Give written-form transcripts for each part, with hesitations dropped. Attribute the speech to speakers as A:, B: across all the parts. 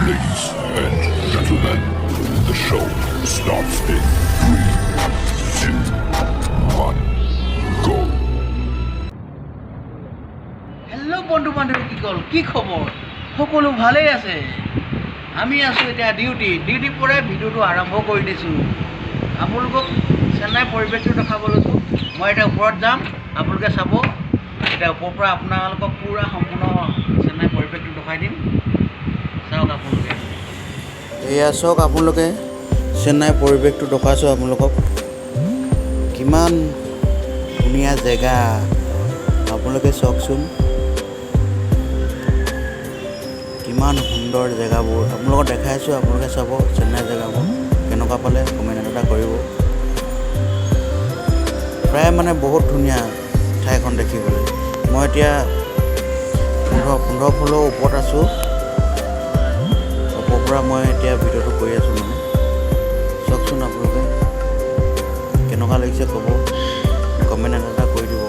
A: Ladies and gentlemen, the show starts in 3, 2, 1, go.
B: Hello' বন্ধু বান্ধৱী কি খবৰ সকলো ভালেই আছে আমি আছোঁ এতিয়া ডিউটিৰ পৰাই ভিডিঅ'টো আৰম্ভ কৰি দিছোঁ আপোনালোকক চেন্নাই পৰিৱেশটো দেখাব লৈছোঁ মই এতিয়া ওপৰত যাম আপোনালোকে চাব এতিয়া ওপৰৰ পৰা আপোনালোকক পূৰা সম্পূৰ্ণ চেন্নাই পৰিৱেশটো দেখাই দিম চাওক আপোনালোকে এয়া চাওক আপোনালোকে চেন্নাই পৰিৱেশটো দেখাইছোঁ আপোনালোকক কিমান ধুনীয়া জেগা আপোনালোকে চাওকচোন কিমান সুন্দৰ জেগাবোৰ আপোনালোকক দেখাইছোঁ আপোনালোকে চাব চেন্নাই জেগাবোৰ কেনেকুৱা পালে কমেণ্ট এটা কৰিব প্ৰায় মানে বহুত ধুনীয়া ঠাইখন দেখিবলৈ মই এতিয়া 15 ফ্ল'ৰ ওপৰত আছোঁ ওপৰৰ পৰা মই এতিয়া ভিডিঅ'টো কৰি আছোঁ মানে চাওকচোন আপোনালোকে কেনেকুৱা লাগিছে ক'ব কমেণ্ট এটা কৰি দিব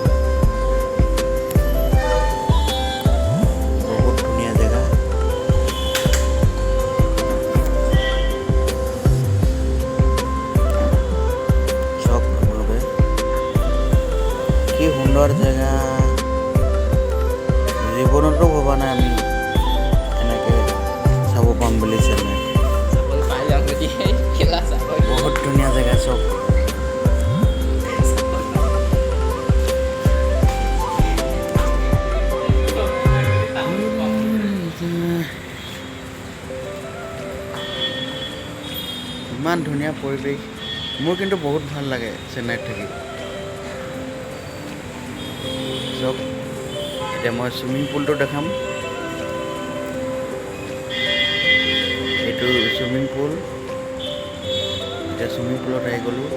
B: বহুত ধুনীয়া জেগা চাওক আপোনালোকে কি সুন্দৰ জেগা জীৱনতো ভবা নাই আমি এনেকৈ চাব পাম বুলি চেন্নাই বহুত ধুনীয়া জেগা চব ইমান ধুনীয়া পৰিৱেশ মোৰ কিন্তু বহুত ভাল লাগে চেন্নাইত থাকি চব এতিয়া মই চুইমিং পুলটো দেখাম এইটো চুইমিং পুল এতিয়া চুইমিং পুলত আহি গ'লোঁ